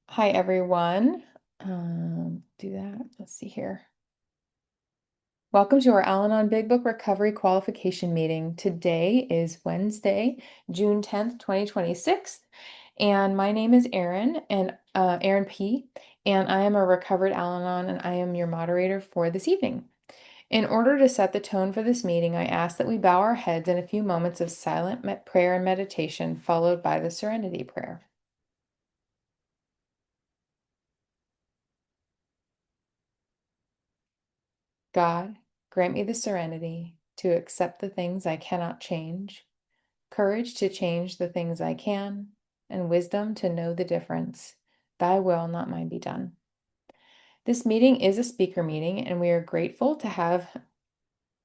Hi, everyone. Do that. Let's see here. Welcome to our Al-Anon Big Book Recovery Qualification meeting. Today is Wednesday, June 10th, 2026, and my name is Erin and Erin P. And I am a recovered Al-Anon, and I am your moderator for this evening. In order to set the tone for this meeting, I ask that we bow our heads in a few moments of silent prayer and meditation, followed by the Serenity Prayer. God, grant me the serenity to accept the things I cannot change, courage to change the things I can, and wisdom to know the difference. Thy will, not mine, be done. This meeting is a speaker meeting, and we are grateful to have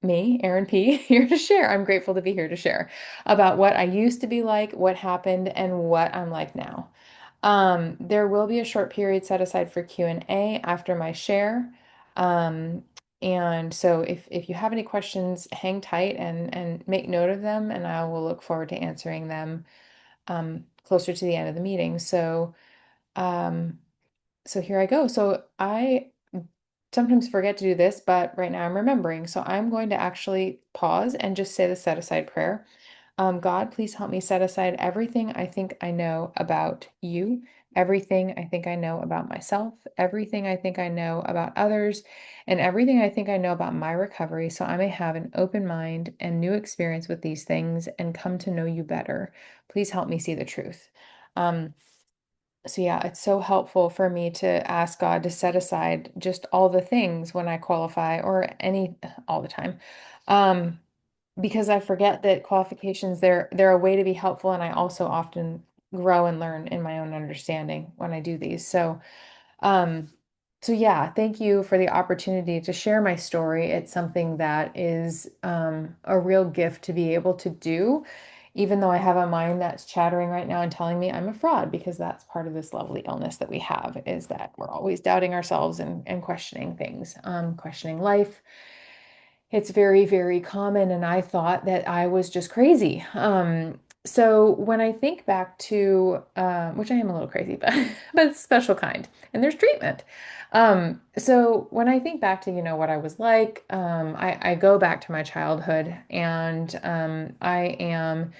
me, Erin P., here to share. I'm grateful to be here to share about what I used to be like, what happened, and what I'm like now. There will be a short period set aside for Q&A after my share. Um, and so if you have any questions, hang tight and make note of them, and I will look forward to answering them closer to the end of the meeting. Um, so here I go. So I sometimes forget to do this, but right now I'm remembering. So I'm going to actually pause and just say the set aside prayer. God, please help me set aside everything I think I know about you, everything I think I know about myself, everything I think I know about others, and everything I think I know about my recovery, so I may have an open mind and new experience with these things and come to know you better. Please help me see the truth. Um, so yeah, it's so helpful for me to ask God to set aside just all the things when I qualify or any all the time. Um, because I forget that qualifications they're a way to be helpful, and I also often grow and learn in my own understanding when I do these. Um, so yeah, thank you for the opportunity to share my story. It's something that is a real gift to be able to do, even though I have a mind that's chattering right now and telling me I'm a fraud, because that's part of this lovely illness that we have, is that we're always doubting ourselves and questioning things, questioning life. It's very, very common, and I thought that I was just crazy. So when I think back to, which I am a little crazy, but but it's special kind, and there's treatment. So when I think back to, what I was like, I go back to my childhood, and I am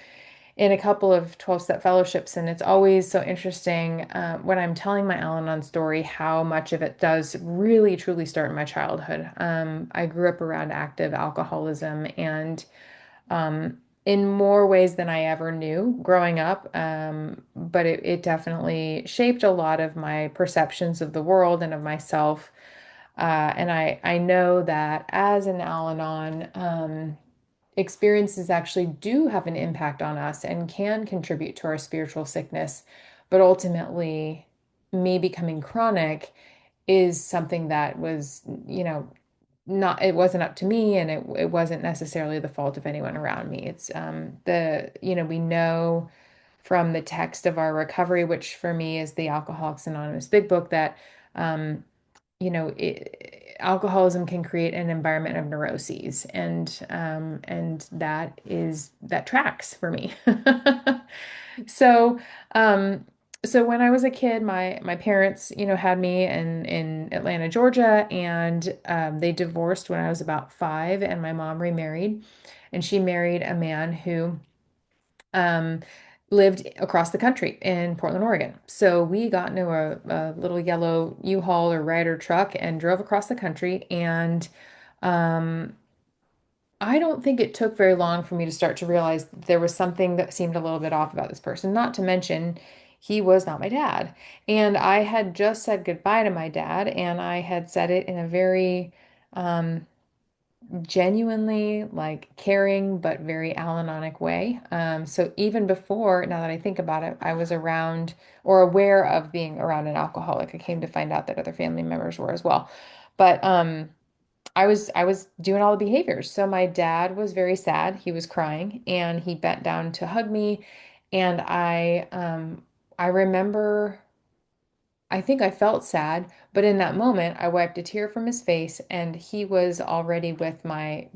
in a couple of 12-step fellowships, and it's always so interesting when I'm telling my Al-Anon story how much of it does really truly start in my childhood. I grew up around active alcoholism, and in more ways than I ever knew growing up. But it definitely shaped a lot of my perceptions of the world and of myself. And I know that as an Al-Anon, experiences actually do have an impact on us and can contribute to our spiritual sickness. But ultimately, me becoming chronic is something that was, not, it wasn't up to me, and it wasn't necessarily the fault of anyone around me. It's we know from the text of our recovery, which for me is the Alcoholics Anonymous Big Book, that um, alcoholism can create an environment of neuroses, and that tracks for me. So, um, so when I was a kid, my parents, had me in Atlanta, Georgia, and they divorced when I was about 5, and my mom remarried, and she married a man who um, lived across the country in Portland, Oregon. So we got into a little yellow U-Haul or Ryder truck and drove across the country. And um, I don't think it took very long for me to start to realize there was something that seemed a little bit off about this person, not to mention he was not my dad. And I had just said goodbye to my dad, and I had said it in a very um, genuinely like caring but very Al-Anonic way. So even before, now that I think about it, I was around or aware of being around an alcoholic. I came to find out that other family members were as well. But I was doing all the behaviors. So my dad was very sad. He was crying, and he bent down to hug me, and I remember, I think I felt sad, but in that moment, I wiped a tear from his face, and he was already with my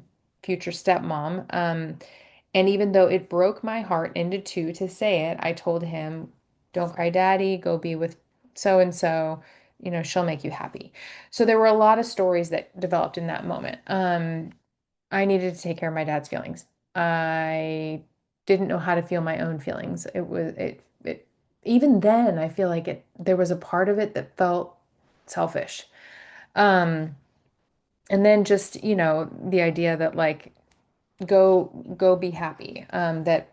future stepmom. And even though it broke my heart into two to say it, I told him, "Don't cry, Daddy. Go be with so and so, she'll make you happy. So there were a lot of stories that developed in that moment. I needed to take care of my dad's feelings. I didn't know how to feel my own feelings. It even then I feel like there was a part of it that felt selfish. Um, and then just, the idea that like go be happy. That,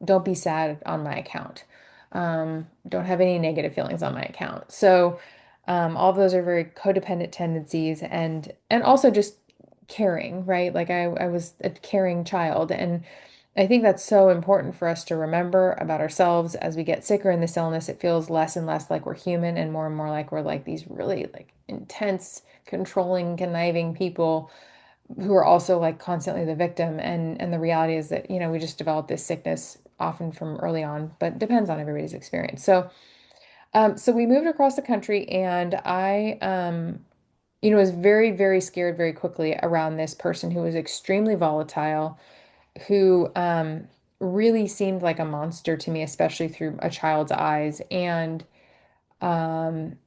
don't be sad on my account. Don't have any negative feelings on my account. So, all of those are very codependent tendencies and also just caring, right? Like I was a caring child, and I think that's so important for us to remember about ourselves as we get sicker in this illness. It feels less and less like we're human and more like we're like these really like intense, controlling, conniving people who are also like constantly the victim. And the reality is that, we just develop this sickness often from early on, but it depends on everybody's experience. So we moved across the country, and I was very, very scared very quickly around this person who was extremely volatile, who really seemed like a monster to me, especially through a child's eyes. Um,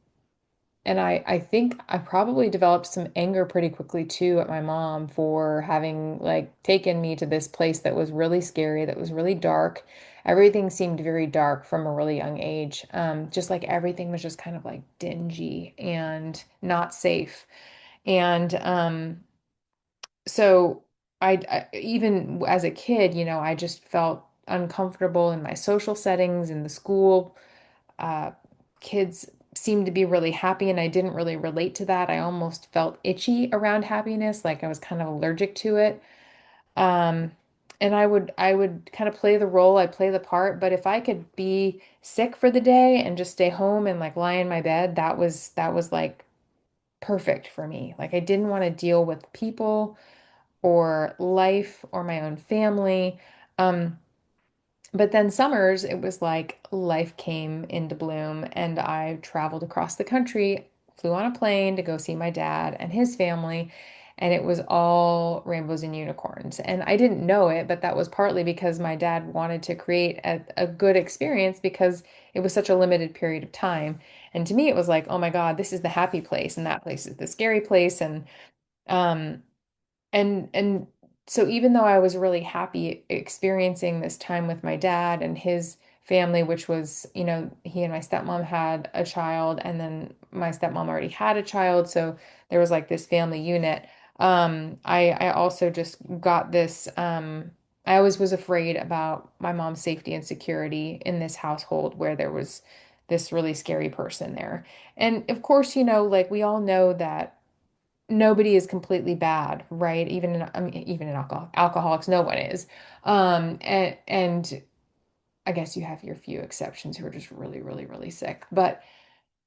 and I think I probably developed some anger pretty quickly too at my mom for having like taken me to this place that was really scary, that was really dark. Everything seemed very dark from a really young age. Just like everything was just kind of like dingy and not safe. And so even as a kid, I just felt uncomfortable in my social settings, in the school. uh, Kids seemed to be really happy, and I didn't really relate to that. I almost felt itchy around happiness, like I was kind of allergic to it. Um, and I would kind of play the role, I'd play the part, but if I could be sick for the day and just stay home and like lie in my bed, that was like perfect for me. Like I didn't want to deal with people or life or my own family. Um, but then summers, it was like life came into bloom, and I traveled across the country, flew on a plane to go see my dad and his family, and it was all rainbows and unicorns. And I didn't know it, but that was partly because my dad wanted to create a good experience because it was such a limited period of time. And to me, it was like, oh my God, this is the happy place, and that place is the scary place. Um, and so even though I was really happy experiencing this time with my dad and his family, which was, he and my stepmom had a child, and then my stepmom already had a child, so there was like this family unit. I also just got this, I always was afraid about my mom's safety and security in this household where there was this really scary person there. And of course, like we all know that nobody is completely bad, right? Even in alcoholics, no one is. And I guess you have your few exceptions who are just really, really, really sick. But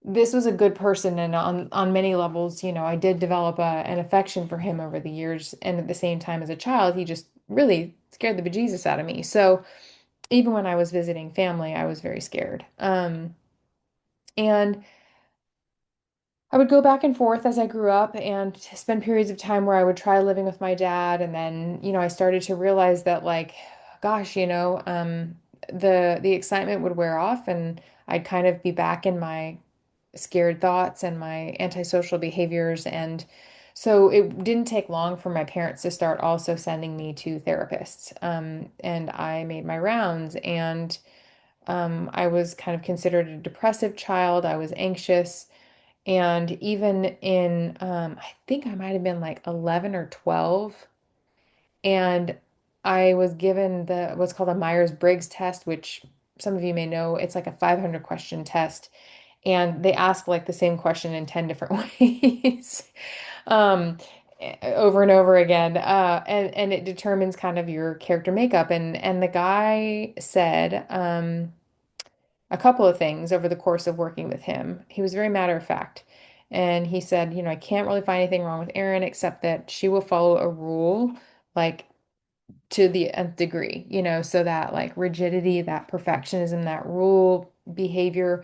this was a good person, and on many levels, I did develop an affection for him over the years. And at the same time, as a child, he just really scared the bejesus out of me. So even when I was visiting family, I was very scared. And I would go back and forth as I grew up and spend periods of time where I would try living with my dad. And then, I started to realize that like, gosh, the excitement would wear off, and I'd kind of be back in my scared thoughts and my antisocial behaviors. And so it didn't take long for my parents to start also sending me to therapists. And I made my rounds, and I was kind of considered a depressive child. I was anxious. And even in, I think I might have been like 11 or 12, and I was given the what's called a Myers-Briggs test, which some of you may know. It's like a 500 question test, and they ask like the same question in 10 different ways, um, over and over again. And it determines kind of your character makeup. And the guy said, a couple of things over the course of working with him. He was very matter of fact. And he said, I can't really find anything wrong with Erin except that she will follow a rule like to the nth degree, so that like rigidity, that perfectionism, that rule behavior,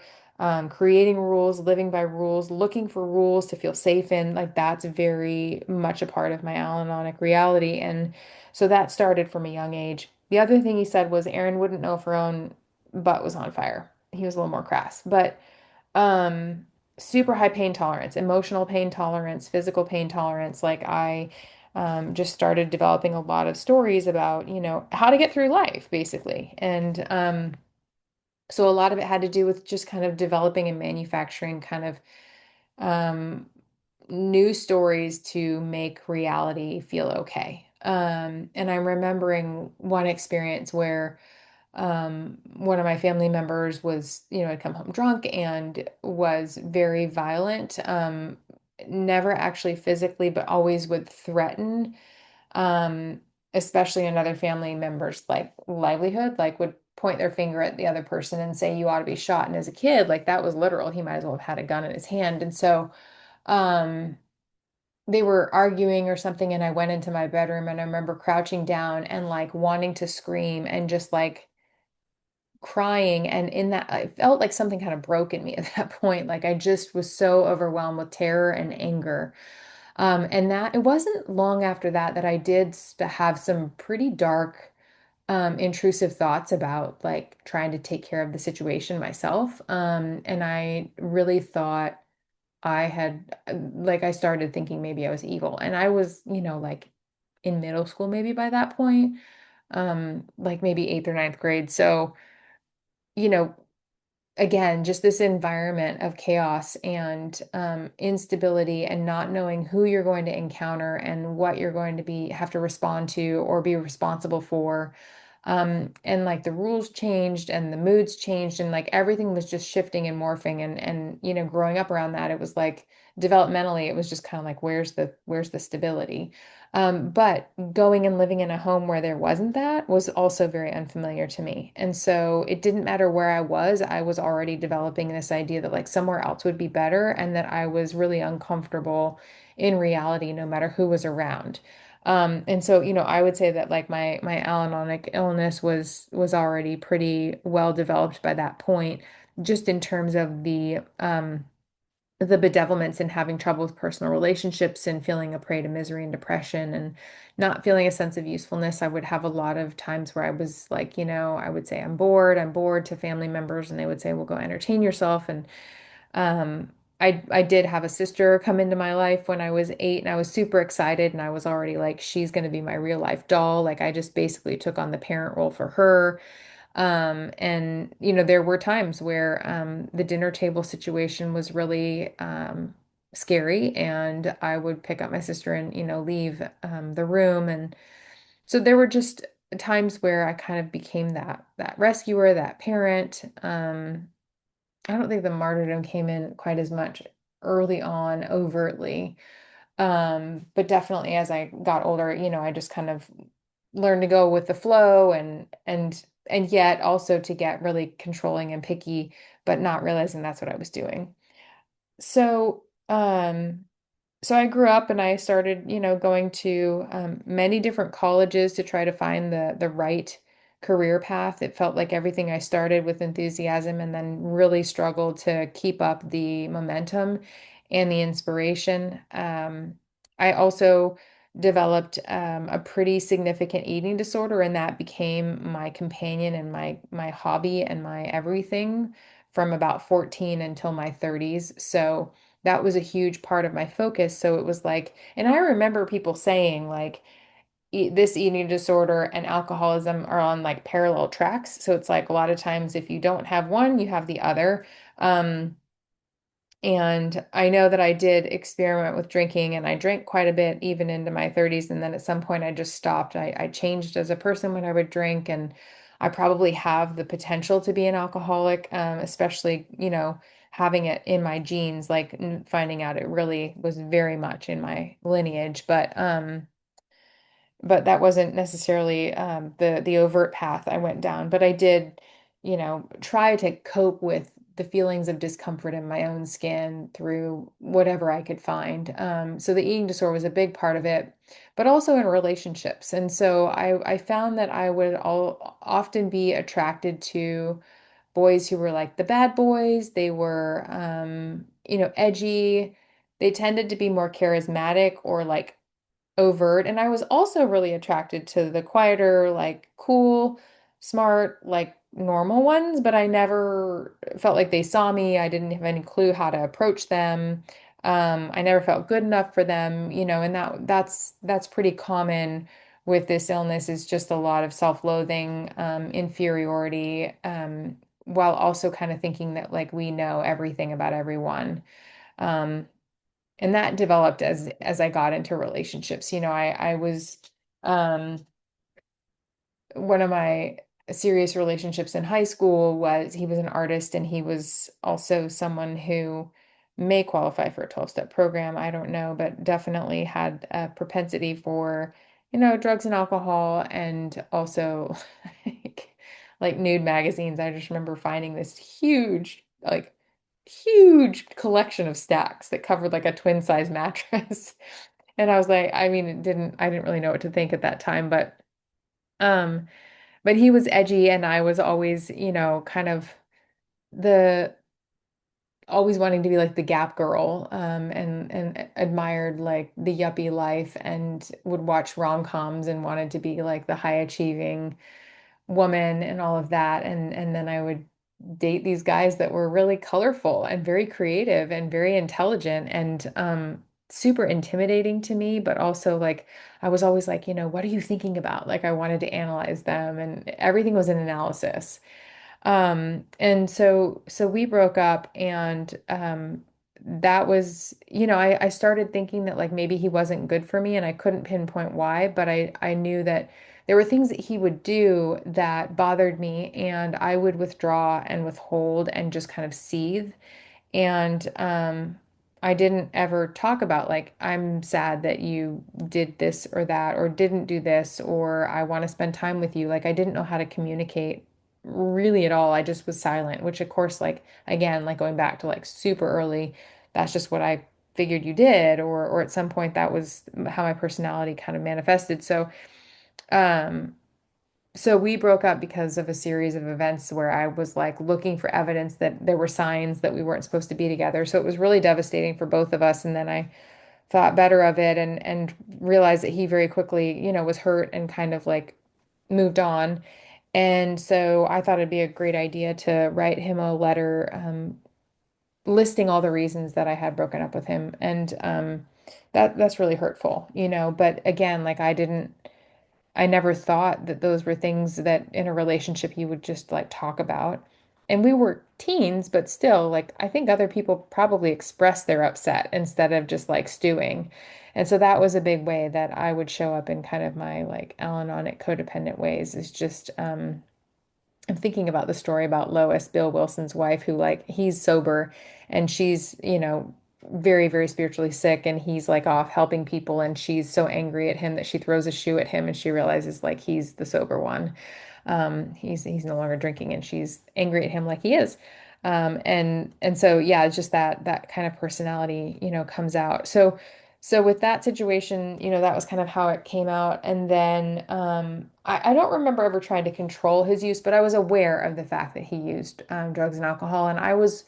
creating rules, living by rules, looking for rules to feel safe in, like that's very much a part of my Al-Anonic reality. And so that started from a young age. The other thing he said was Erin wouldn't know if her own butt was on fire. He was a little more crass, but um, super high pain tolerance, emotional pain tolerance, physical pain tolerance. Like I just started developing a lot of stories about, how to get through life, basically. And so a lot of it had to do with just kind of developing and manufacturing kind of um, new stories to make reality feel okay. And I'm remembering one experience where one of my family members was, had come home drunk and was very violent, never actually physically, but always would threaten, um, especially another family member's like livelihood, like would point their finger at the other person and say, you ought to be shot. And as a kid, like that was literal. He might as well have had a gun in his hand. And so, um, they were arguing or something, and I went into my bedroom and I remember crouching down and like wanting to scream and just like crying. And in that, I felt like something kind of broke in me at that point. Like I just was so overwhelmed with terror and anger. And that it wasn't long after that that I did have some pretty dark, intrusive thoughts about like trying to take care of the situation myself. And I really thought I had, like, I started thinking maybe I was evil. And I was, like in middle school, maybe by that point, like maybe eighth or ninth grade. So, you know, again, just this environment of chaos and instability and not knowing who you're going to encounter and what you're going to have to respond to or be responsible for. And like the rules changed and the moods changed and like everything was just shifting and morphing and growing up around that, it was like developmentally, it was just kind of like, where's the stability? But going and living in a home where there wasn't that was also very unfamiliar to me. And so it didn't matter where I was already developing this idea that like somewhere else would be better and that I was really uncomfortable in reality no matter who was around. And so, I would say that like my Al-Anonic illness was already pretty well developed by that point, just in terms of the bedevilments and having trouble with personal relationships and feeling a prey to misery and depression and not feeling a sense of usefulness. I would have a lot of times where I was like, I would say, I'm bored to family members, and they would say, well, go entertain yourself. And um, I did have a sister come into my life when I was 8, and I was super excited, and I was already like, she's going to be my real life doll. Like I just basically took on the parent role for her. And there were times where the dinner table situation was really scary, and I would pick up my sister and, leave the room. And so there were just times where I kind of became that rescuer, that parent. I don't think the martyrdom came in quite as much early on overtly. But definitely as I got older, I just kind of learned to go with the flow and yet also to get really controlling and picky, but not realizing that's what I was doing. So, so I grew up and I started, going to many different colleges to try to find the right career path. It felt like everything I started with enthusiasm and then really struggled to keep up the momentum and the inspiration. I also developed a pretty significant eating disorder, and that became my companion and my hobby and my everything from about 14 until my 30s. So that was a huge part of my focus. So it was like, and I remember people saying like, this eating disorder and alcoholism are on like parallel tracks. So it's like a lot of times if you don't have one, you have the other. Um, and I know that I did experiment with drinking, and I drank quite a bit even into my 30s. And then at some point I just stopped. I changed as a person when I would drink, and I probably have the potential to be an alcoholic, especially, having it in my genes, like finding out it really was very much in my lineage. But that wasn't necessarily the overt path I went down. But I did, try to cope with the feelings of discomfort in my own skin through whatever I could find. So the eating disorder was a big part of it, but also in relationships. And so I found that I would often be attracted to boys who were like the bad boys. They were, edgy. They tended to be more charismatic or like overt. And I was also really attracted to the quieter, like cool, smart, like normal ones, but I never felt like they saw me. I didn't have any clue how to approach them. I never felt good enough for them, and that's pretty common with this illness is just a lot of self-loathing, inferiority, while also kind of thinking that like we know everything about everyone. Um, and that developed as I got into relationships. I was um one of my serious relationships in high school was he was an artist and he was also someone who may qualify for a 12-step program. I don't know, but definitely had a propensity for, drugs and alcohol and also like, like nude magazines. I just remember finding this huge collection of stacks that covered like a twin size mattress. And I was like, I mean, I didn't really know what to think at that time, um, but he was edgy and I was always, kind of the always wanting to be like the Gap girl, and admired like the yuppie life and would watch rom-coms and wanted to be like the high achieving woman and all of that. And then I would date these guys that were really colorful and very creative and very intelligent and super intimidating to me, but also like I was always like, what are you thinking about? Like I wanted to analyze them and everything was an analysis. And so we broke up and that was, I started thinking that like maybe he wasn't good for me and I couldn't pinpoint why, but I knew that there were things that he would do that bothered me and I would withdraw and withhold and just kind of seethe. And I didn't ever talk about like, I'm sad that you did this or that, or didn't do this, or I want to spend time with you. Like, I didn't know how to communicate really at all. I just was silent, which, of course, like, again, like going back to like super early, that's just what I figured you did, or at some point that was how my personality kind of manifested. Um, so we broke up because of a series of events where I was like looking for evidence that there were signs that we weren't supposed to be together. So it was really devastating for both of us. And then I thought better of it and realized that he very quickly, was hurt and kind of like moved on. And so I thought it'd be a great idea to write him a letter, listing all the reasons that I had broken up with him. And that's really hurtful, But again, like I never thought that those were things that in a relationship you would just like talk about. And we were teens, but still, like, I think other people probably express their upset instead of just like stewing. And so that was a big way that I would show up in kind of my like Al-Anonic codependent ways is just, I'm thinking about the story about Lois, Bill Wilson's wife, who like he's sober and she's, very, very spiritually sick and he's like off helping people and she's so angry at him that she throws a shoe at him and she realizes like he's the sober one. He's no longer drinking and she's angry at him like he is. And so yeah, it's just that kind of personality, comes out. So with that situation, that was kind of how it came out. And then I don't remember ever trying to control his use, but I was aware of the fact that he used drugs and alcohol. And I was,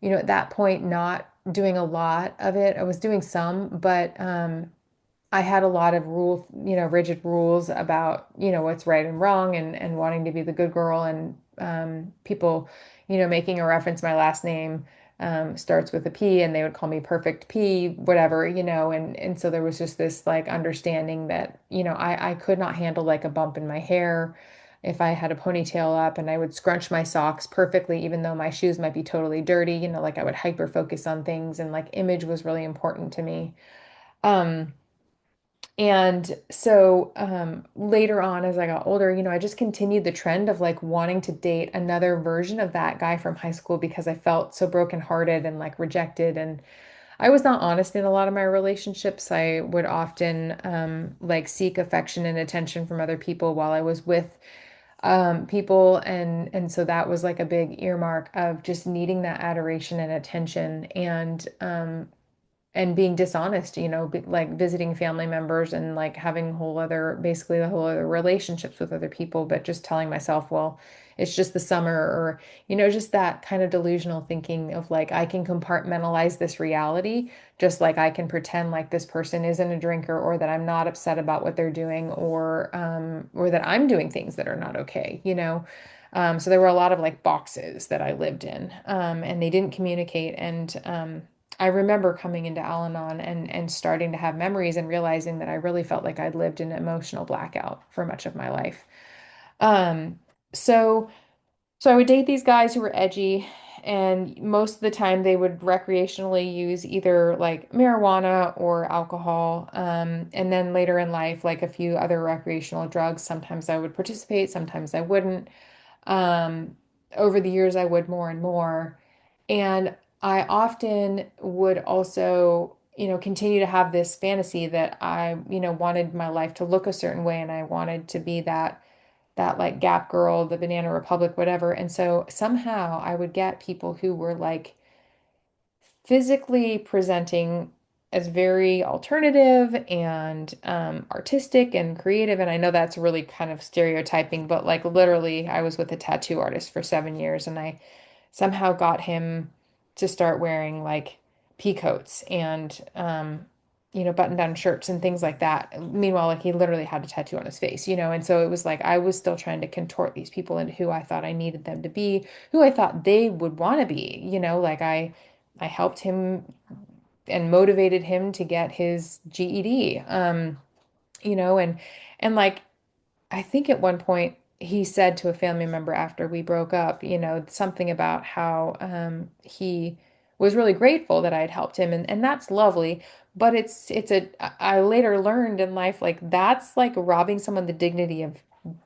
at that point, not doing a lot of it. I was doing some, but I had a lot of rigid rules about, what's right and wrong and wanting to be the good girl and people, making a reference, my last name starts with a P and they would call me Perfect P, whatever, and so there was just this like understanding that, I could not handle like a bump in my hair if I had a ponytail up and I would scrunch my socks perfectly, even though my shoes might be totally dirty, like I would hyper focus on things and like image was really important to me. Um, and so later on, as I got older, I just continued the trend of like wanting to date another version of that guy from high school because I felt so brokenhearted and like rejected. And I was not honest in a lot of my relationships. I would often like seek affection and attention from other people while I was with people. And so that was like a big earmark of just needing that adoration and attention. and being dishonest, like visiting family members and like having basically the whole other relationships with other people, but just telling myself, well, it's just the summer, or, just that kind of delusional thinking of like, I can compartmentalize this reality, just like I can pretend like this person isn't a drinker, or that I'm not upset about what they're doing, or that I'm doing things that are not okay. So there were a lot of like boxes that I lived in, and they didn't communicate. And I remember coming into Al-Anon and starting to have memories and realizing that I really felt like I'd lived in emotional blackout for much of my life. Um, so so I would date these guys who were edgy, and most of the time they would recreationally use either like marijuana or alcohol. And then later in life, like a few other recreational drugs. Sometimes I would participate, sometimes I wouldn't. Um, Over the years, I would more and more. And I often would also, continue to have this fantasy that I, wanted my life to look a certain way, and I wanted to be that like Gap girl, the Banana Republic, whatever. And so somehow I would get people who were like physically presenting as very alternative and artistic and creative. And I know that's really kind of stereotyping, but like literally, I was with a tattoo artist for 7 years, and I somehow got him to start wearing like pea coats and button-down shirts and things like that. Meanwhile, like he literally had a tattoo on his face. And so it was like I was still trying to contort these people into who I thought I needed them to be, who I thought they would want to be. Like I helped him and motivated him to get his GED. And like I think at one point he said to a family member after we broke up, something about how he was really grateful that I had helped him, and that's lovely. But I later learned in life, like that's like robbing someone the dignity of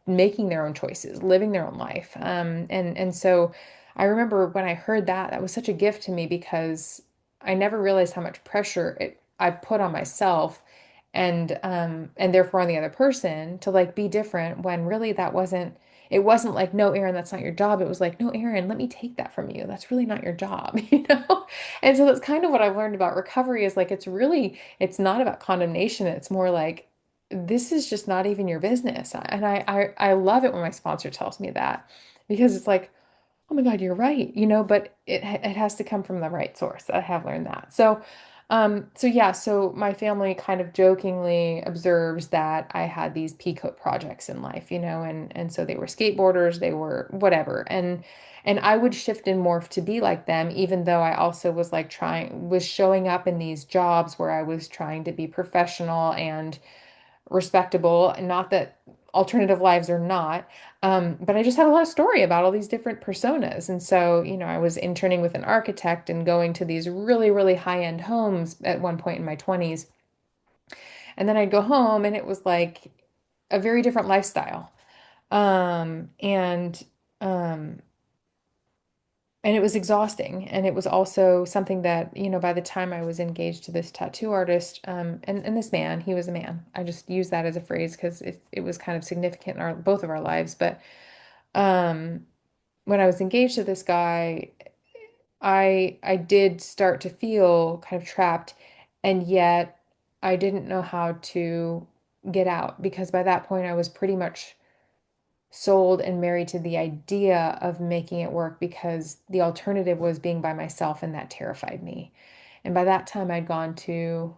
making their own choices, living their own life. And so I remember when I heard that, that was such a gift to me, because I never realized how much pressure I put on myself, and therefore on the other person, to like be different, when really it wasn't like, no, Erin, that's not your job. It was like, no, Erin, let me take that from you. That's really not your job, you know? And so that's kind of what I've learned about recovery, is like it's not about condemnation. It's more like, this is just not even your business. And I love it when my sponsor tells me that, because it's like, oh my God, you're right, but it has to come from the right source. I have learned that. So yeah, so my family kind of jokingly observes that I had these peacoat projects in life, and so they were skateboarders, they were whatever. And I would shift and morph to be like them, even though I also was showing up in these jobs where I was trying to be professional and respectable. And not that alternative lives are not, but I just had a lot of story about all these different personas. And so, I was interning with an architect and going to these really, really high-end homes at one point in my 20s. And then I'd go home and it was like a very different lifestyle. And um and it was exhausting. And it was also something that, by the time I was engaged to this tattoo artist, and this man, he was a man. I just use that as a phrase because it was kind of significant in both of our lives. But um, when I was engaged to this guy, I did start to feel kind of trapped, and yet I didn't know how to get out, because by that point I was pretty much sold and married to the idea of making it work, because the alternative was being by myself, and that terrified me. And by that time, I'd gone to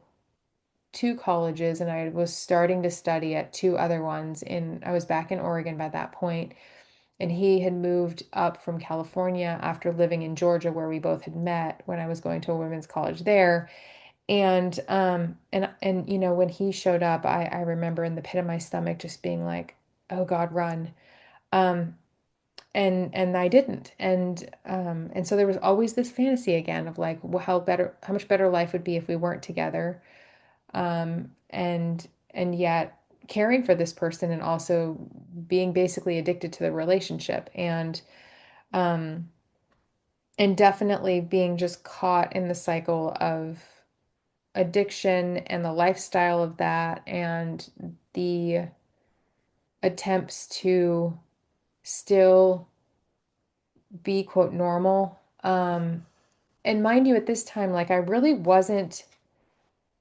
two colleges, and I was starting to study at two other ones. I was back in Oregon by that point, and he had moved up from California after living in Georgia, where we both had met when I was going to a women's college there. And when he showed up, I remember in the pit of my stomach just being like, oh God, run. Um, and I didn't. And so there was always this fantasy again of like, well, how much better life would be if we weren't together. And yet caring for this person, and also being basically addicted to the relationship, um and definitely being just caught in the cycle of addiction and the lifestyle of that, and the attempts to still be quote normal. And mind you, at this time, like I really wasn't.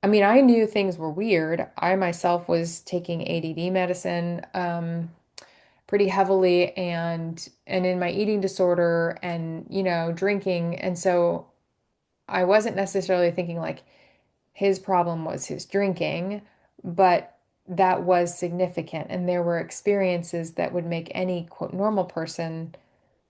I mean, I knew things were weird. I myself was taking ADD medicine pretty heavily and in my eating disorder and, drinking. And so I wasn't necessarily thinking like his problem was his drinking, but that was significant. And there were experiences that would make any quote normal person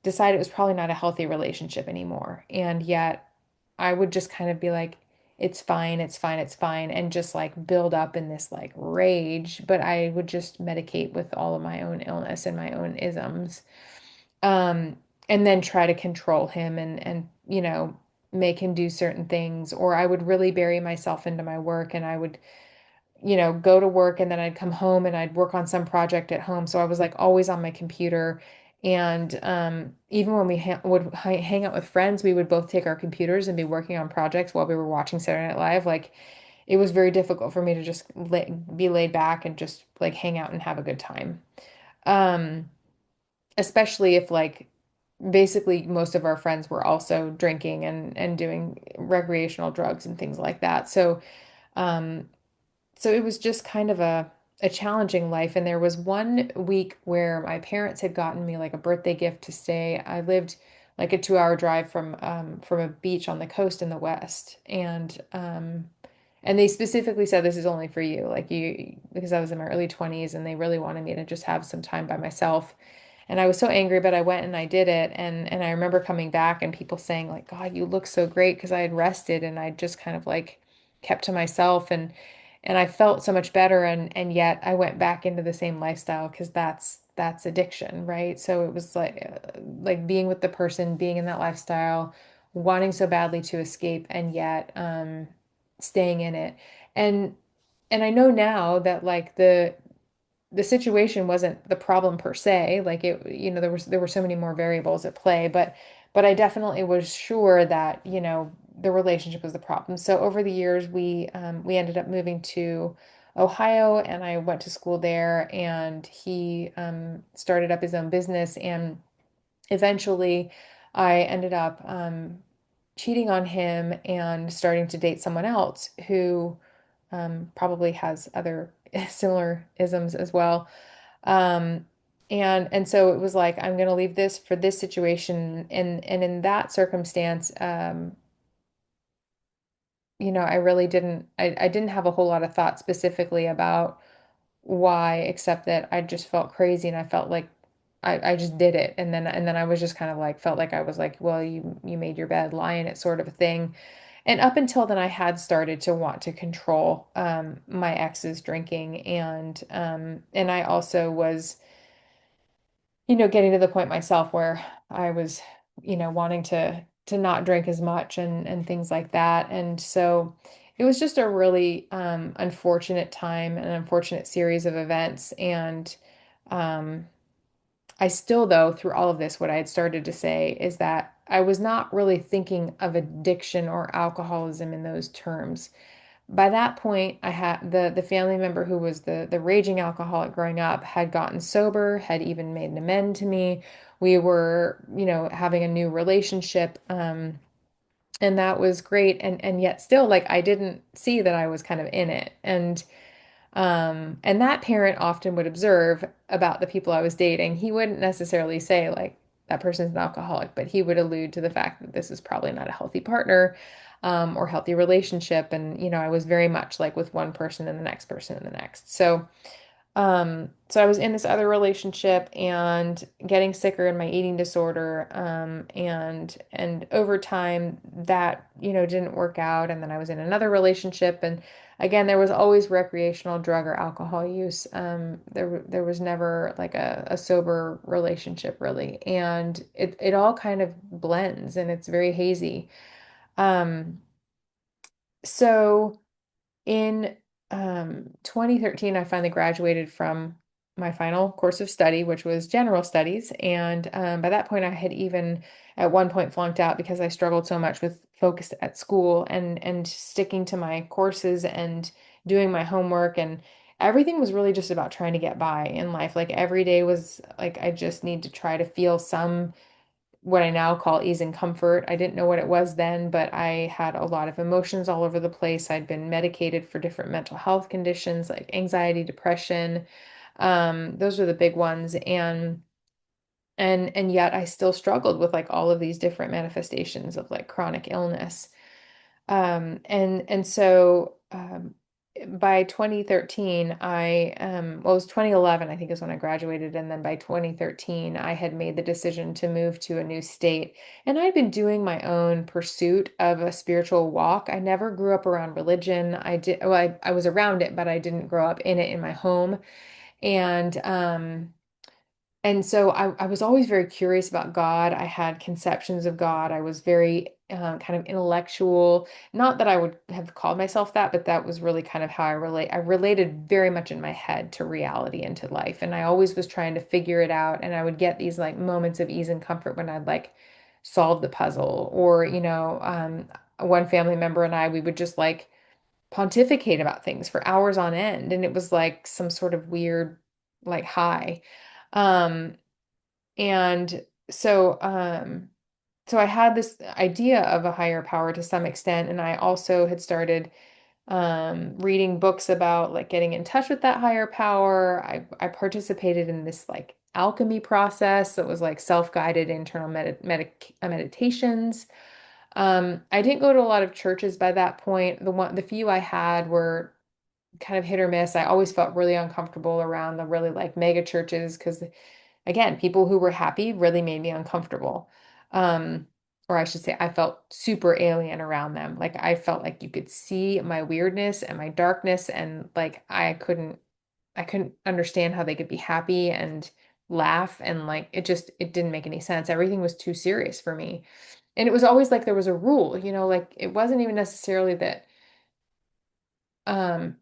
decide it was probably not a healthy relationship anymore. And yet I would just kind of be like, it's fine, it's fine, it's fine, and just like build up in this like rage. But I would just medicate with all of my own illness and my own isms. Um, and then try to control him and make him do certain things. Or I would really bury myself into my work and I would go to work and then I'd come home and I'd work on some project at home. So I was like always on my computer. And even when we would hang out with friends, we would both take our computers and be working on projects while we were watching Saturday Night Live. Like it was very difficult for me to just be laid back and just like hang out and have a good time. Um, Especially if like basically most of our friends were also drinking and doing recreational drugs and things like that. Um, so it was just kind of a challenging life. And there was one week where my parents had gotten me like a birthday gift to stay. I lived like a 2 hour drive from a beach on the coast in the West. And they specifically said this is only for you, like you because I was in my early 20s and they really wanted me to just have some time by myself. And I was so angry, but I went and I did it. And I remember coming back and people saying like, God, you look so great because I had rested and I just kind of like kept to myself and I felt so much better and yet I went back into the same lifestyle because that's addiction, right? So it was like being with the person, being in that lifestyle, wanting so badly to escape and yet staying in it. And and I know now that like the situation wasn't the problem per se. Like it, there were so many more variables at play, but I definitely was sure that, the relationship was the problem. So over the years, we ended up moving to Ohio, and I went to school there, and he started up his own business, and eventually, I ended up cheating on him and starting to date someone else who probably has other similar isms as well. Um, and so it was like, I'm gonna leave this for this situation. And in that circumstance, I really I didn't have a whole lot of thought specifically about why, except that I just felt crazy and I felt like I just did it. And then I was just kind of like felt like I was like, well, you made your bed, lie in it sort of a thing. And up until then I had started to want to control my ex's drinking and I also was getting to the point myself where I was, wanting to not drink as much and things like that. And so it was just a really unfortunate time, an unfortunate series of events. And um, I still, though, through all of this, what I had started to say is that I was not really thinking of addiction or alcoholism in those terms. By that point, I had the family member who was the raging alcoholic growing up had gotten sober, had even made an amend to me. We were, having a new relationship, and that was great. And yet still, like I didn't see that I was kind of in it. And that parent often would observe about the people I was dating. He wouldn't necessarily say like that person's an alcoholic, but he would allude to the fact that this is probably not a healthy partner, or healthy relationship. And, I was very much like with one person and the next person and the next. So I was in this other relationship and getting sicker in my eating disorder. And over time that, didn't work out. And then I was in another relationship and again, there was always recreational drug or alcohol use. There was never like a sober relationship really. And it all kind of blends and it's very hazy. Um, so in 2013, I finally graduated from my final course of study, which was general studies. And by that point, I had even at one point flunked out because I struggled so much with focus at school and sticking to my courses and doing my homework. And everything was really just about trying to get by in life. Like every day was like, I just need to try to feel some what I now call ease and comfort. I didn't know what it was then, but I had a lot of emotions all over the place. I'd been medicated for different mental health conditions like anxiety, depression. Those are the big ones. And yet I still struggled with like all of these different manifestations of like chronic illness. And so by 2013, well, it was 2011, I think is when I graduated. And then by 2013, I had made the decision to move to a new state. And I'd been doing my own pursuit of a spiritual walk. I never grew up around religion. Well, I was around it, but I didn't grow up in it in my home. And, um, and so I was always very curious about God. I had conceptions of God. I was very kind of intellectual. Not that I would have called myself that, but that was really kind of how I relate. I related very much in my head to reality and to life. And I always was trying to figure it out. And I would get these like moments of ease and comfort when I'd like solve the puzzle. Or, one family member and we would just like pontificate about things for hours on end. And it was like some sort of weird like high. Um, and so, so I had this idea of a higher power to some extent, and I also had started reading books about like getting in touch with that higher power. I participated in this like alchemy process that was like self-guided internal meditations. I didn't go to a lot of churches by that point. The few I had were kind of hit or miss. I always felt really uncomfortable around the really like mega churches because again, people who were happy really made me uncomfortable. Um, or I should say, I felt super alien around them. Like I felt like you could see my weirdness and my darkness, and like I couldn't understand how they could be happy and laugh, and like it didn't make any sense. Everything was too serious for me. And it was always like there was a rule, like it wasn't even necessarily that um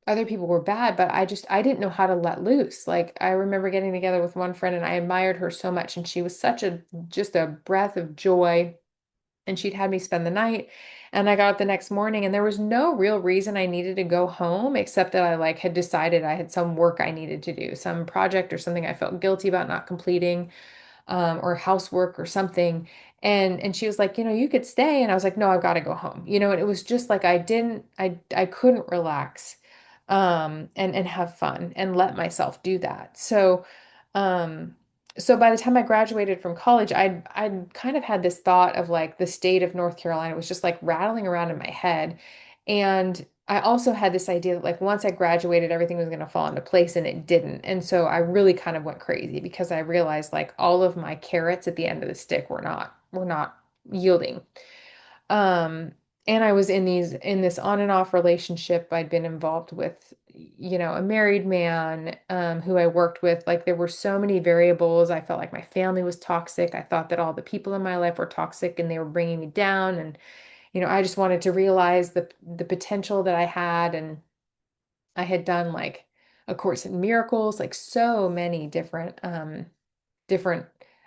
other people were bad, but I didn't know how to let loose. Like I remember getting together with one friend and I admired her so much and she was such a just a breath of joy and she'd had me spend the night and I got up the next morning and there was no real reason I needed to go home except that I like had decided I had some work I needed to do, some project or something I felt guilty about not completing or housework or something. And she was like, you could stay. And I was like, no, I've got to go home. And it was just like I couldn't relax and have fun and let myself do that. Um, so by the time I graduated from college, I'd kind of had this thought of like the state of North Carolina was just like rattling around in my head. And I also had this idea that like once I graduated, everything was going to fall into place and it didn't. And so I really kind of went crazy because I realized like all of my carrots at the end of the stick were not yielding. Um, and I was in this on and off relationship I'd been involved with, a married man who I worked with. Like there were so many variables. I felt like my family was toxic. I thought that all the people in my life were toxic and they were bringing me down. And I just wanted to realize the potential that I had, and I had done like A Course in Miracles, like so many different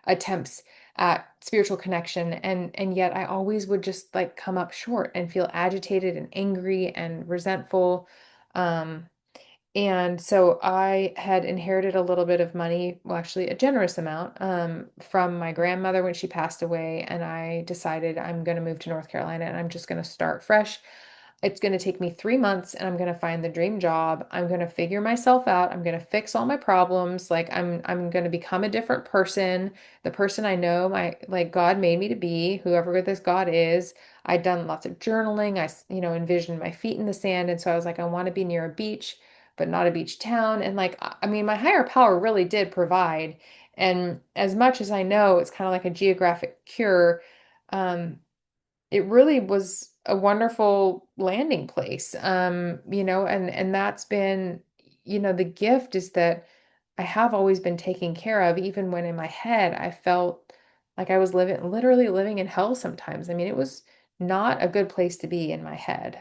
attempts at spiritual connection, and yet I always would just like come up short and feel agitated and angry and resentful. Um, and so I had inherited a little bit of money, well, actually a generous amount, from my grandmother when she passed away. And I decided I'm going to move to North Carolina and I'm just going to start fresh. It's going to take me 3 months and I'm going to find the dream job. I'm going to figure myself out. I'm going to fix all my problems. Like I'm going to become a different person, the person I know my like God made me to be, whoever this God is. I'd done lots of journaling. Envisioned my feet in the sand. And so I was like, I want to be near a beach, but not a beach town. And like, I mean, my higher power really did provide. And as much as I know, it's kind of like a geographic cure. Um, it really was a wonderful landing place. And that's been, the gift is that I have always been taken care of, even when in my head I felt like I was literally living in hell sometimes. I mean, it was not a good place to be in my head.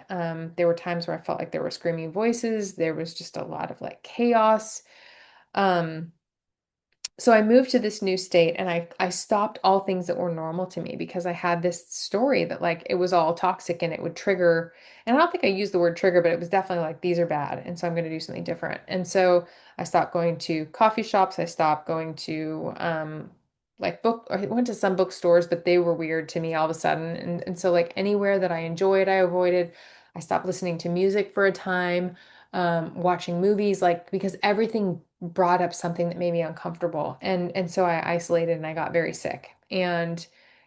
There were times where I felt like there were screaming voices. There was just a lot of like chaos. Um, so I moved to this new state and I stopped all things that were normal to me because I had this story that like it was all toxic and it would trigger. And I don't think I used the word trigger, but it was definitely like these are bad. And so I'm going to do something different. And so I stopped going to coffee shops. I stopped going to like book I went to some bookstores, but they were weird to me all of a sudden. And so like anywhere that I enjoyed, I avoided. I stopped listening to music for a time, watching movies, like because everything brought up something that made me uncomfortable. And so I isolated and I got very sick and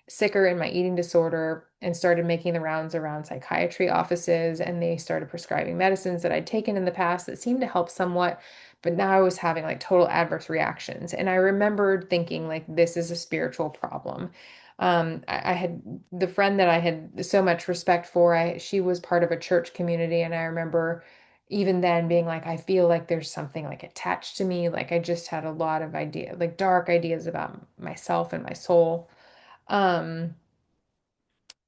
sicker in my eating disorder and started making the rounds around psychiatry offices, and they started prescribing medicines that I'd taken in the past that seemed to help somewhat, but now I was having like total adverse reactions. And I remembered thinking like this is a spiritual problem. I had the friend that I had so much respect for, she was part of a church community, and I remember even then being like, I feel like there's something like attached to me. Like I just had a lot of idea, like dark ideas about myself and my soul. Um,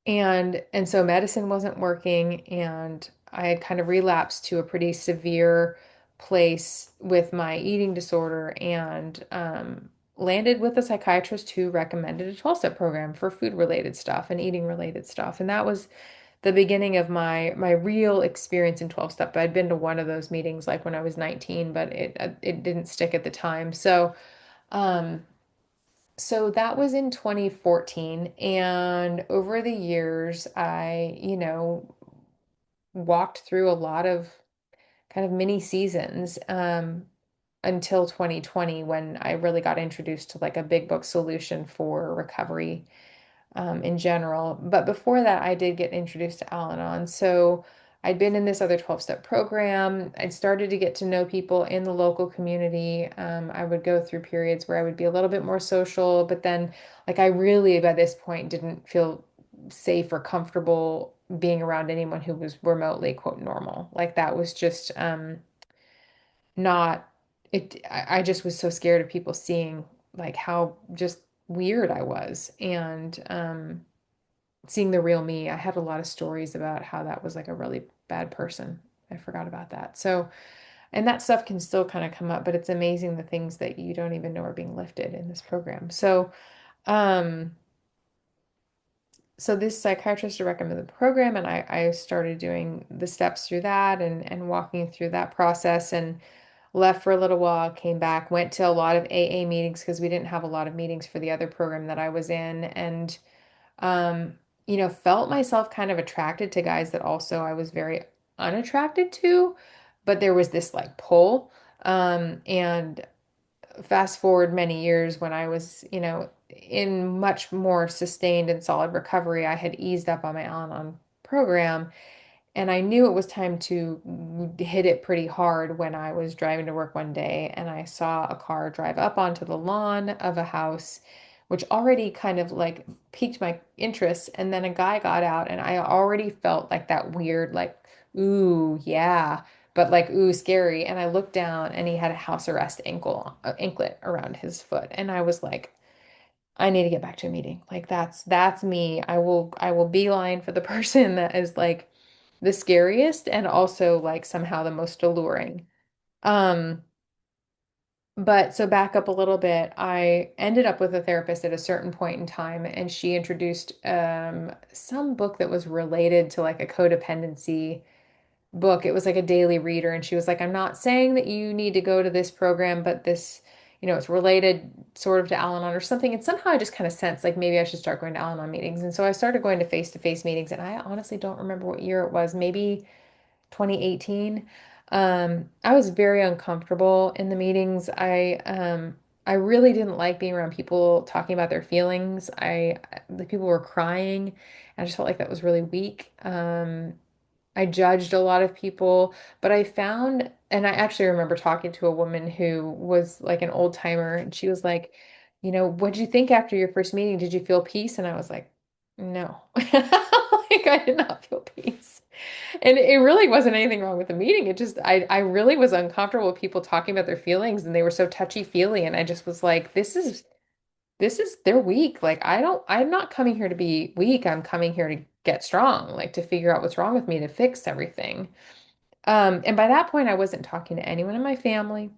and so medicine wasn't working, and I had kind of relapsed to a pretty severe place with my eating disorder, and landed with a psychiatrist who recommended a 12-step program for food related stuff and eating related stuff. And that was the beginning of my real experience in 12-step. I'd been to one of those meetings like when I was 19, but it didn't stick at the time. Um, so that was in 2014. And over the years, walked through a lot of kind of mini seasons until 2020 when I really got introduced to like a big book solution for recovery in general. But before that, I did get introduced to Al-Anon. So I'd been in this other 12-step program. I'd started to get to know people in the local community. I would go through periods where I would be a little bit more social, but then, like, I really, by this point, didn't feel safe or comfortable being around anyone who was remotely, quote, normal. Like, that was just not it. I just was so scared of people seeing, like, how just weird I was. And, seeing the real me. I had a lot of stories about how that was like a really bad person. I forgot about that. So, and that stuff can still kind of come up, but it's amazing the things that you don't even know are being lifted in this program. Um, so this psychiatrist recommended the program, and I started doing the steps through that and walking through that process, and left for a little while, came back, went to a lot of AA meetings because we didn't have a lot of meetings for the other program that I was in, and um, felt myself kind of attracted to guys that also I was very unattracted to, but there was this like pull. And fast forward many years when I was, in much more sustained and solid recovery, I had eased up on my Al-Anon program, and I knew it was time to hit it pretty hard when I was driving to work one day and I saw a car drive up onto the lawn of a house, which already kind of like piqued my interest. And then a guy got out, and I already felt like that weird, like, ooh, yeah, but like, ooh, scary. And I looked down and he had a house arrest anklet around his foot. And I was like, I need to get back to a meeting. Like that's me. I will beeline for the person that is like the scariest and also like somehow the most alluring. Um, but so back up a little bit, I ended up with a therapist at a certain point in time, and she introduced some book that was related to like a codependency book. It was like a daily reader, and she was like, I'm not saying that you need to go to this program, but this, it's related sort of to Al-Anon or something. And somehow I just kind of sensed like maybe I should start going to Al-Anon meetings. And so I started going to face-to-face meetings, and I honestly don't remember what year it was, maybe 2018. I was very uncomfortable in the meetings. I really didn't like being around people talking about their feelings. The people were crying. I just felt like that was really weak. I judged a lot of people, but I found, and I actually remember talking to a woman who was like an old timer, and she was like, what did you think after your first meeting? Did you feel peace? And I was like, no, like I did not feel peace. And it really wasn't anything wrong with the meeting. It just, I really was uncomfortable with people talking about their feelings, and they were so touchy-feely. And I just was like, they're weak. Like, I'm not coming here to be weak. I'm coming here to get strong, like to figure out what's wrong with me, to fix everything. And by that point, I wasn't talking to anyone in my family.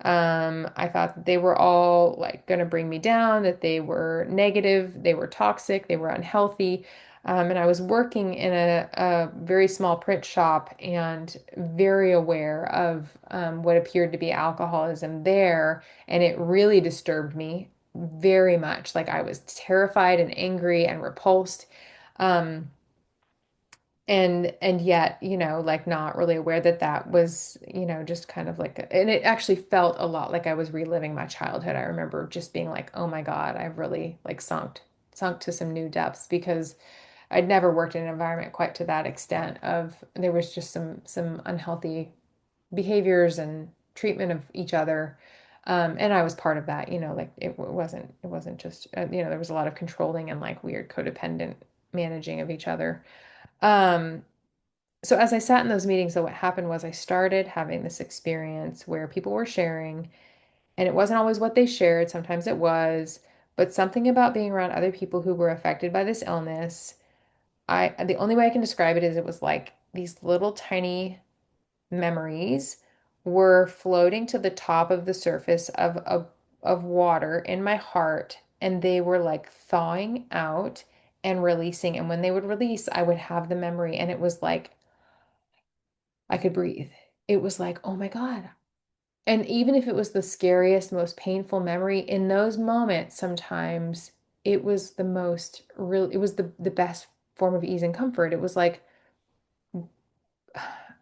I thought that they were all like going to bring me down, that they were negative, they were toxic, they were unhealthy. And I was working in a very small print shop and very aware of what appeared to be alcoholism there. And it really disturbed me. very much. Like I was terrified and angry and repulsed. Um, and yet, like not really aware that that was, just kind of like, and it actually felt a lot like I was reliving my childhood. I remember just being like, oh my God, I've really like sunk to some new depths because I'd never worked in an environment quite to that extent of there was just some unhealthy behaviors and treatment of each other. And I was part of that, like it wasn't just, there was a lot of controlling and like weird codependent managing of each other. Um, so as I sat in those meetings, though, what happened was I started having this experience where people were sharing, and it wasn't always what they shared, sometimes it was, but something about being around other people who were affected by this illness, the only way I can describe it is it was like these little tiny memories were floating to the top of the surface of water in my heart, and they were like thawing out and releasing. And when they would release, I would have the memory, and it was like I could breathe. It was like, oh my God. And even if it was the scariest, most painful memory, in those moments, sometimes it was the most real, it was the best form of ease and comfort. It was like,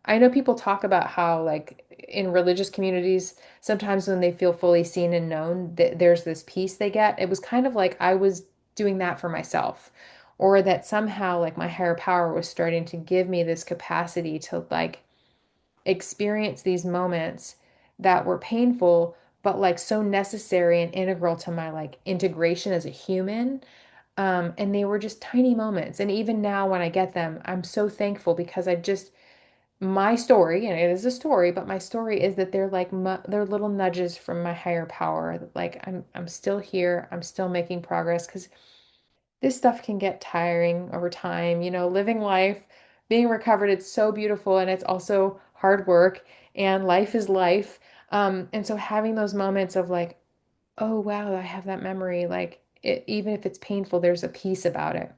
I know people talk about how, like, in religious communities, sometimes when they feel fully seen and known, there's this peace they get. It was kind of like I was doing that for myself, or that somehow, like, my higher power was starting to give me this capacity to, like, experience these moments that were painful, but like so necessary and integral to my like integration as a human. And they were just tiny moments. And even now, when I get them, I'm so thankful because my story, and it is a story, but my story is that they're like they're little nudges from my higher power. Like I'm still here. I'm still making progress because this stuff can get tiring over time. Living life, being recovered, it's so beautiful and it's also hard work and life is life. And so having those moments of like, oh wow, I have that memory, like even if it's painful, there's a peace about it.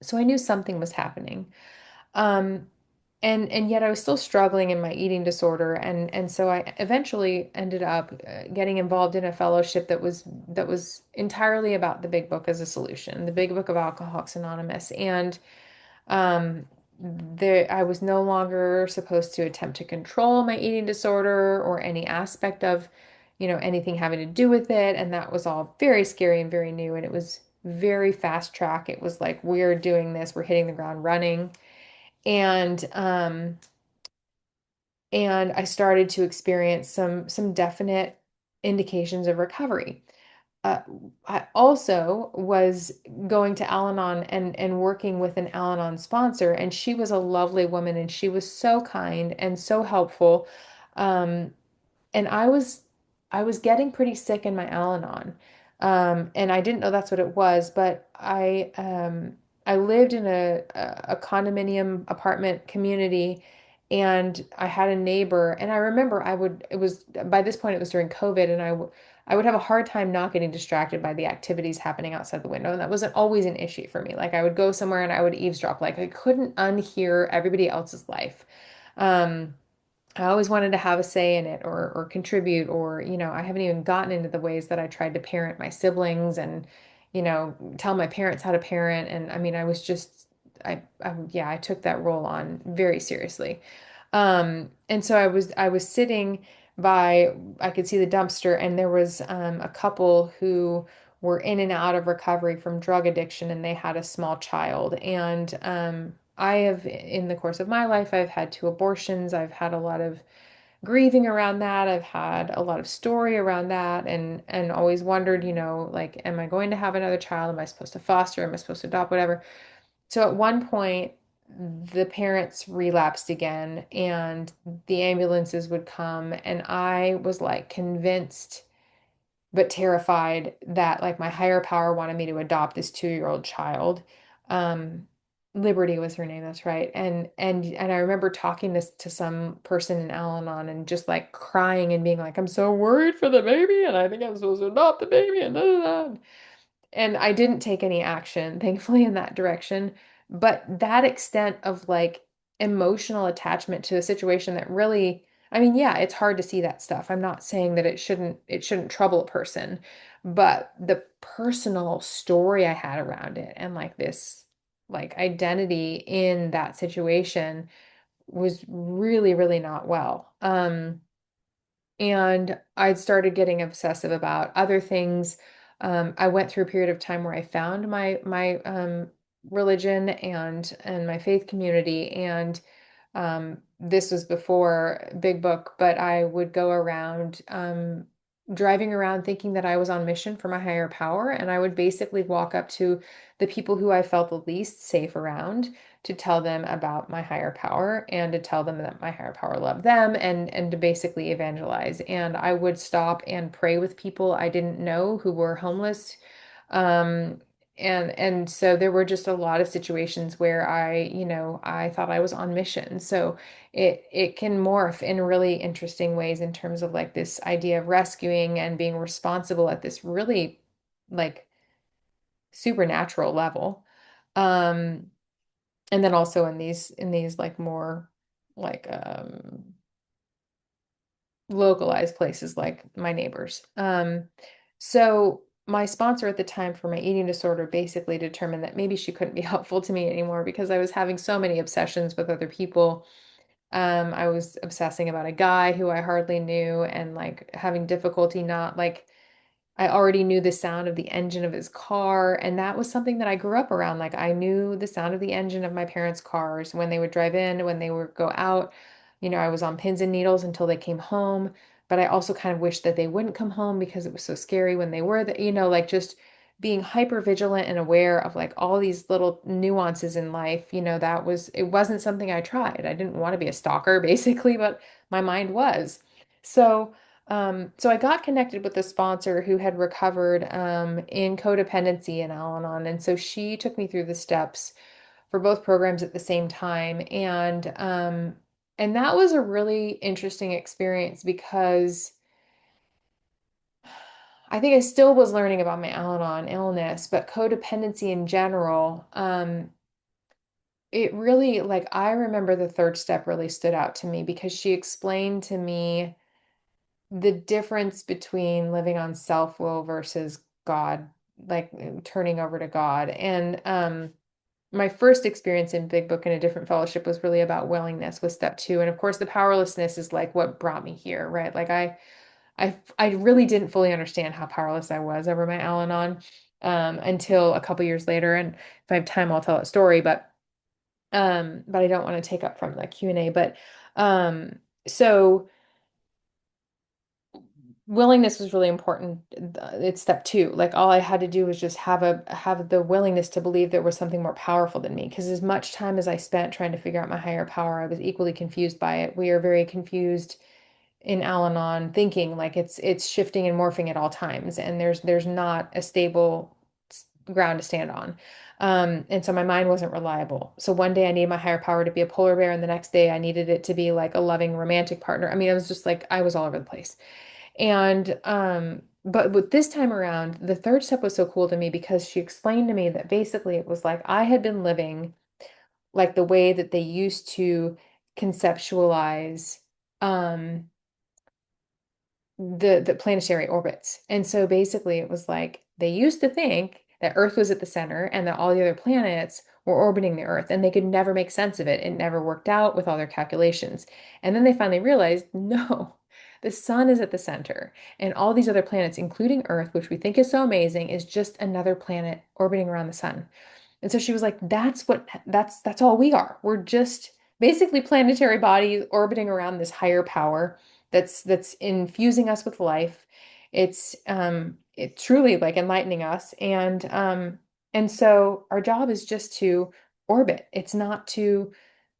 So I knew something was happening. Um, and yet I was still struggling in my eating disorder, and so I eventually ended up getting involved in a fellowship that was entirely about the Big Book as a solution, the Big Book of Alcoholics Anonymous, and um, there I was no longer supposed to attempt to control my eating disorder or any aspect of, anything having to do with it, and that was all very scary and very new, and it was very fast track. It was like we're doing this, we're hitting the ground running. And I started to experience some definite indications of recovery. Uh, I also was going to Al-Anon and working with an Al-Anon sponsor, and she was a lovely woman, and she was so kind and so helpful. Um, and I was getting pretty sick in my Al-Anon. And I didn't know that's what it was, but I lived in a condominium apartment community, and I had a neighbor, and I remember it was by this point it was during COVID, and I would have a hard time not getting distracted by the activities happening outside the window, and that wasn't always an issue for me. Like I would go somewhere and I would eavesdrop, like I couldn't unhear everybody else's life. Um, I always wanted to have a say in it or contribute, or I haven't even gotten into the ways that I tried to parent my siblings and tell my parents how to parent. And I mean I was just yeah, I took that role on very seriously. And so I was sitting by, I could see the dumpster, and there was a couple who were in and out of recovery from drug addiction, and they had a small child. And I have, in the course of my life, I've had two abortions. I've had a lot of grieving around that. I've had a lot of story around that, and always wondered, like, am I going to have another child? Am I supposed to foster? Am I supposed to adopt? Whatever. So at one point, the parents relapsed again, and the ambulances would come, and I was like convinced but terrified that like my higher power wanted me to adopt this 2-year-old child. Um, Liberty was her name, that's right. And I remember talking to some person in Al-Anon and just like crying and being like, I'm so worried for the baby, and I think I'm supposed to adopt the baby, and da, da, da. And I didn't take any action, thankfully, in that direction. But that extent of like emotional attachment to a situation that really, I mean, yeah, it's hard to see that stuff. I'm not saying that it shouldn't trouble a person, but the personal story I had around it and like this like identity in that situation was really, really not well. And I started getting obsessive about other things. I went through a period of time where I found my religion and my faith community, and this was before Big Book, but I would go around driving around thinking that I was on mission for my higher power, and I would basically walk up to the people who I felt the least safe around to tell them about my higher power and to tell them that my higher power loved them and to basically evangelize. And I would stop and pray with people I didn't know who were homeless. Um, and so there were just a lot of situations where I thought I was on mission. So it can morph in really interesting ways in terms of like this idea of rescuing and being responsible at this really like supernatural level. Um, and then also in these like more like localized places like my neighbors. So my sponsor at the time for my eating disorder basically determined that maybe she couldn't be helpful to me anymore because I was having so many obsessions with other people. I was obsessing about a guy who I hardly knew and like having difficulty not like I already knew the sound of the engine of his car, and that was something that I grew up around. Like I knew the sound of the engine of my parents' cars when they would drive in, when they would go out. I was on pins and needles until they came home, but I also kind of wished that they wouldn't come home because it was so scary when they were like just being hyper vigilant and aware of like all these little nuances in life. It wasn't something I tried. I didn't want to be a stalker basically, but my mind was. So I got connected with a sponsor who had recovered in codependency in Al-Anon, and so she took me through the steps for both programs at the same time, and that was a really interesting experience because I think I still was learning about my Al-Anon illness, but codependency in general, it really like I remember the third step really stood out to me because she explained to me the difference between living on self-will versus God, like turning over to God. And my first experience in Big Book in a different fellowship was really about willingness with step two. And of course, the powerlessness is like what brought me here, right? Like I really didn't fully understand how powerless I was over my Al-Anon until a couple years later. And if I have time, I'll tell that story, but I don't want to take up from the Q&A. But um, so willingness was really important. It's step two. Like all I had to do was just have the willingness to believe there was something more powerful than me. Because as much time as I spent trying to figure out my higher power, I was equally confused by it. We are very confused in Al-Anon thinking like it's shifting and morphing at all times, and there's not a stable ground to stand on. And so my mind wasn't reliable. So one day I needed my higher power to be a polar bear, and the next day I needed it to be like a loving romantic partner. I mean, I was just like I was all over the place. And but with this time around, the third step was so cool to me because she explained to me that basically it was like I had been living like the way that they used to conceptualize um the planetary orbits. And so basically it was like they used to think that Earth was at the center and that all the other planets were orbiting the Earth, and they could never make sense of it. It never worked out with all their calculations. And then they finally realized, no, the sun is at the center, and all these other planets, including Earth, which we think is so amazing, is just another planet orbiting around the sun. And so she was like, that's all we are. We're just basically planetary bodies orbiting around this higher power that's infusing us with life. It's truly like enlightening us. And so our job is just to orbit. It's not to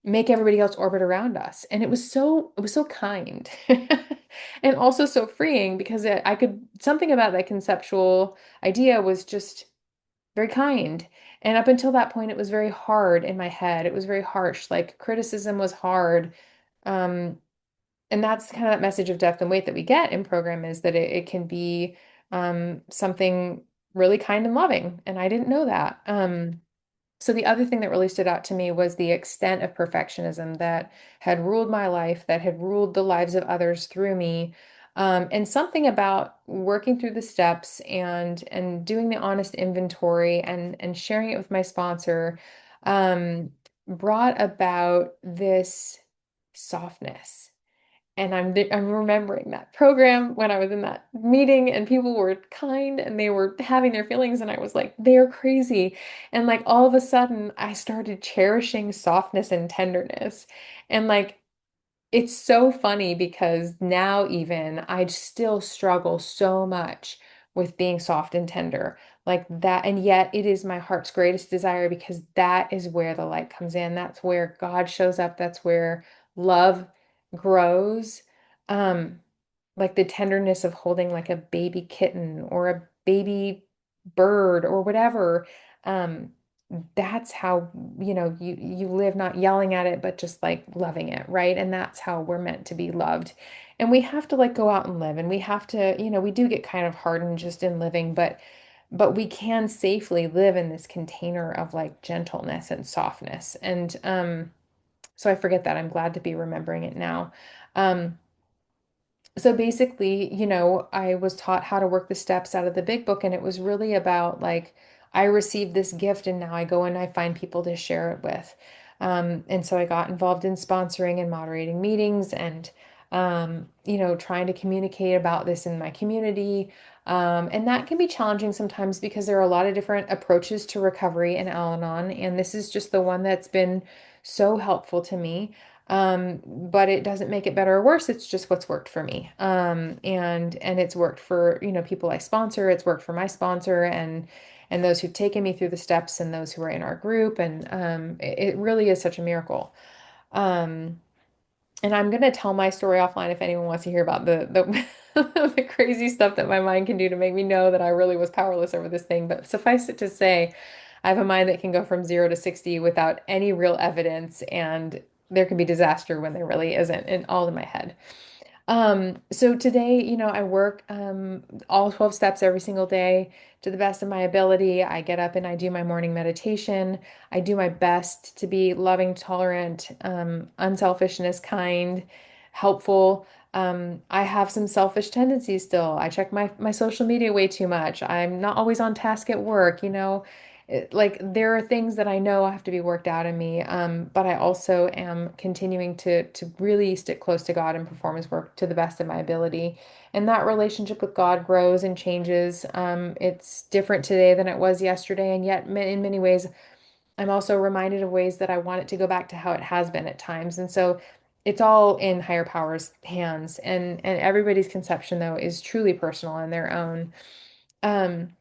make everybody else orbit around us. And it was so kind. And also so freeing because I could something about that conceptual idea was just very kind. And up until that point, it was very hard in my head. It was very harsh. Like criticism was hard. Um, and that's kind of that message of depth and weight that we get in program is that it can be something really kind and loving. And I didn't know that. So the other thing that really stood out to me was the extent of perfectionism that had ruled my life, that had ruled the lives of others through me. And something about working through the steps and doing the honest inventory and sharing it with my sponsor um, brought about this softness. And I'm remembering that program when I was in that meeting and people were kind and they were having their feelings and I was like, they're crazy. And like all of a sudden I started cherishing softness and tenderness. And like it's so funny because now even I still struggle so much with being soft and tender like that. And yet it is my heart's greatest desire because that is where the light comes in. That's where God shows up. That's where love grows. Um, like the tenderness of holding like a baby kitten or a baby bird or whatever. Um, that's how, you live not yelling at it, but just like loving it, right? And that's how we're meant to be loved. And we have to like go out and live and we have to, we do get kind of hardened just in living, but we can safely live in this container of like gentleness and softness. And so I forget that. I'm glad to be remembering it now. Um, so basically, I was taught how to work the steps out of the big book, and it was really about like, I received this gift, and now I go and I find people to share it with. And so I got involved in sponsoring and moderating meetings and, trying to communicate about this in my community. And that can be challenging sometimes because there are a lot of different approaches to recovery in Al-Anon, and this is just the one that's been so helpful to me. But it doesn't make it better or worse. It's just what's worked for me. And it's worked for, people I sponsor. It's worked for my sponsor and those who've taken me through the steps and those who are in our group. And it really is such a miracle. Um, and I'm gonna tell my story offline if anyone wants to hear about the the crazy stuff that my mind can do to make me know that I really was powerless over this thing. But suffice it to say, I have a mind that can go from 0 to 60 without any real evidence, and there can be disaster when there really isn't, and all in my head. So today, I work all 12 steps every single day to the best of my ability. I get up and I do my morning meditation. I do my best to be loving, tolerant, unselfishness, kind, helpful. I have some selfish tendencies still. I check my social media way too much. I'm not always on task at work, like there are things that I know have to be worked out in me, but I also am continuing to really stick close to God and perform His work to the best of my ability. And that relationship with God grows and changes. It's different today than it was yesterday, and yet in many ways, I'm also reminded of ways that I want it to go back to how it has been at times. And so it's all in higher powers' hands, and everybody's conception though is truly personal and their own. Um,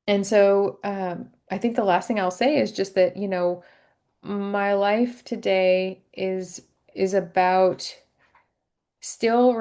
and so I think the last thing I'll say is just that, my life today is about still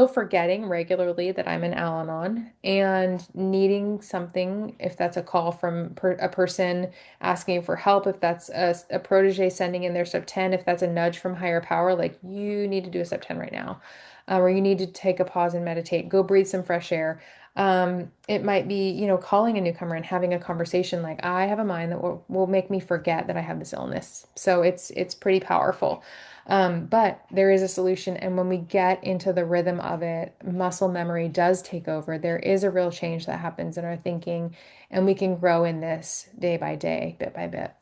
forgetting regularly that I'm an Al-Anon and needing something, if that's a call from a person asking for help, if that's a protege sending in their step 10, if that's a nudge from higher power, like you need to do a step 10 right now, or you need to take a pause and meditate, go breathe some fresh air. It might be, calling a newcomer and having a conversation like, I have a mind that will make me forget that I have this illness. So it's pretty powerful. But there is a solution. And when we get into the rhythm of it, muscle memory does take over. There is a real change that happens in our thinking, and we can grow in this day by day, bit by bit.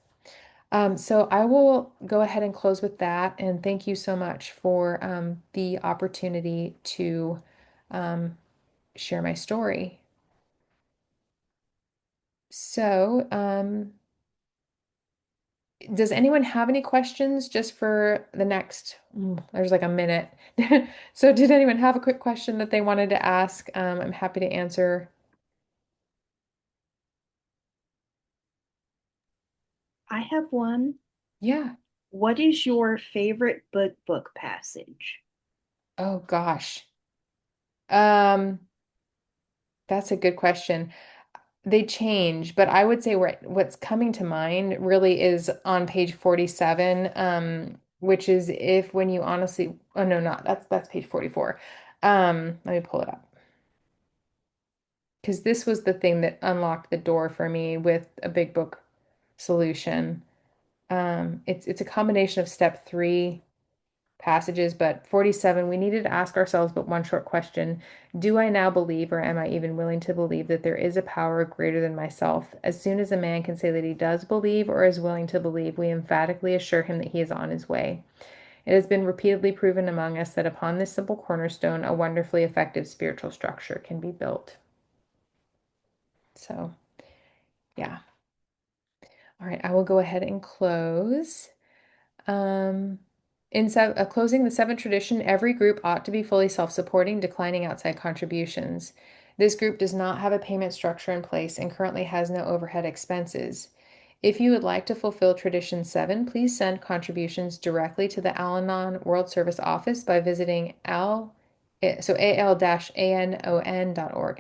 So I will go ahead and close with that. And thank you so much for the opportunity to um, share my story. So, does anyone have any questions just for the next, there's like a minute. So did anyone have a quick question that they wanted to ask? I'm happy to answer. I have one. Yeah. What is your favorite book passage? Oh gosh. Um, that's a good question. They change, but I would say what's coming to mind really is on page 47, which is if when you honestly, oh no, not that's page 44. Let me pull it up. Because this was the thing that unlocked the door for me with a big book. solution. It's a combination of step 3 passages, but 47, we needed to ask ourselves but one short question. Do I now believe, or am I even willing to believe, that there is a power greater than myself? As soon as a man can say that he does believe or is willing to believe, we emphatically assure him that he is on his way. It has been repeatedly proven among us that upon this simple cornerstone, a wonderfully effective spiritual structure can be built. So, yeah. All right, I will go ahead and close. Um, in closing the seventh tradition, every group ought to be fully self-supporting, declining outside contributions. This group does not have a payment structure in place and currently has no overhead expenses. If you would like to fulfill Tradition 7, please send contributions directly to the Al-Anon World Service Office by visiting al-anon.org,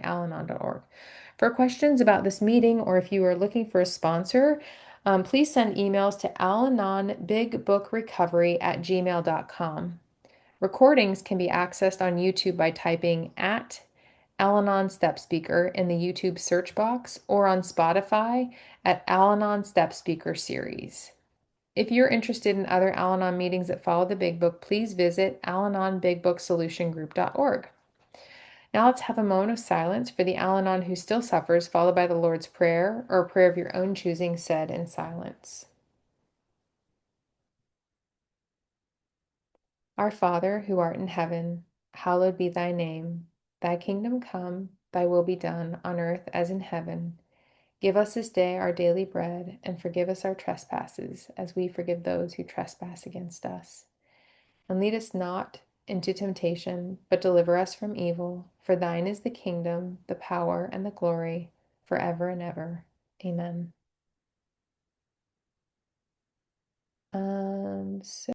alanon.org. For questions about this meeting, or if you are looking for a sponsor, please send emails to alanonbigbookrecovery@gmail.com. Recordings can be accessed on YouTube by typing at Al-Anon Step Speaker in the YouTube search box, or on Spotify at Al-Anon Step Speaker Series. If you're interested in other Al-Anon meetings that follow the Big Book, please visit alanonbigbooksolutiongroup.org. Now let's have a moment of silence for the Al-Anon who still suffers, followed by the Lord's Prayer, or a prayer of your own choosing said in silence. Our Father, who art in heaven, hallowed be thy name. Thy kingdom come, thy will be done, on earth as in heaven. Give us this day our daily bread, and forgive us our trespasses, as we forgive those who trespass against us. And lead us not into temptation, but deliver us from evil. For thine is the kingdom, the power, and the glory, forever and ever. Amen. So